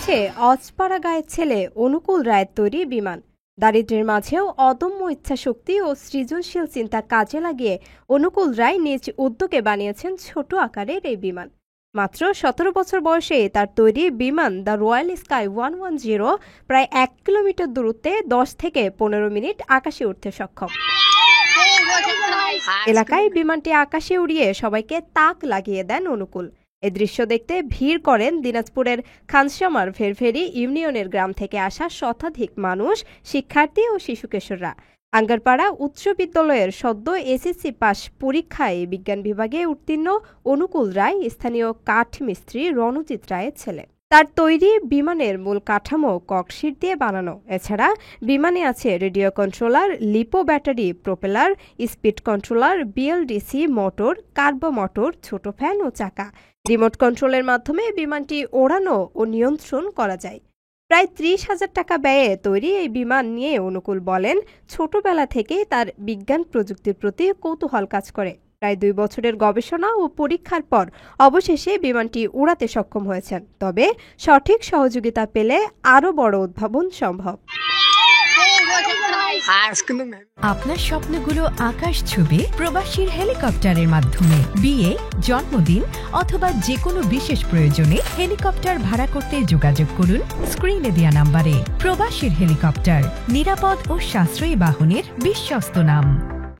বাংলাদেশে অজপাড়া গায়ের ছেলে অনুকূল রায়ের তৈরি বিমান। দারিদ্র্যের মাঝেও অদম্য ইচ্ছাশক্তি ও সৃজনশীল চিন্তা কাজে লাগিয়ে অনুকূল রায় নিজ উদ্যোগে বানিয়েছেন ছোট আকারের এই বিমান। মাত্র ১৭ বছর বয়সে তার তৈরি বিমান দ্য রয়্যাল স্কাই 110 প্রায় ১ কিলোমিটার দূরত্বে ১০ থেকে ১৫ মিনিট আকাশে উঠতে সক্ষম। এলাকায় বিমানটি আকাশে উড়িয়ে সবাইকে তাক লাগিয়ে দেন অনুকূল। এ দৃশ্য দেখতে ভিড় করেন দিনাজপুরের খানসামার ভেরভেরি ইউনিয়নের গ্রাম থেকে আসা শতাধিক মানুষ, শিক্ষার্থী ও শিশু কিশোররা। আঙ্গারপাড়া উচ্চ বিদ্যালয়ের সদ্য এসএসসি পাস পরীক্ষায় বিজ্ঞান বিভাগে উত্তীর্ণ অনুকূল রায় স্থানীয় কাঠ মিস্ত্রি রণজিৎ রায়ের ছেলে। তার তৈরি বিমানের মূল কাঠামো ককশিট দিয়ে বানানো। এছাড়া বিমানে আছে radio controller, LiPo battery, propeller, speed controller, BLDC motor, কার্বো মোটর, ছোট ফ্যান ও চাকা। রিমোট কন্ট্রোলের মাধ্যমে বিমানটি ওড়ানো ও নিয়ন্ত্রণ করা যায়। প্রায় ৩০,০০০ টাকা ব্যয়ে তৈরি এই বিমান নিয়ে অনুকূল বলেন, ছোটবেলা থেকেই তার বিজ্ঞান প্রযুক্তির প্রতি কৌতূহল কাজ করে। প্রায় ২ বছরের গবেষণা ও পরীক্ষার পর অবশেষে বিমানটি উড়াতে সক্ষম হয়েছেন। তবে সঠিক সহযোগিতা পেলে আরও বড় উদ্ভাবন সম্ভব। আপনার স্বপ্নগুলো আকাশ ছবি প্রবাসীর হেলিকপ্টারের মাধ্যমে বিয়ে, জন্মদিন অথবা যে কোনো বিশেষ প্রয়োজনে হেলিকপ্টার ভাড়া করতে যোগাযোগ করুন স্ক্রিনে দেয়া নাম্বারে। প্রবাসীর হেলিকপ্টার, নিরাপদ ও সাশ্রয়ী বাহনের বিশ্বস্ত নাম।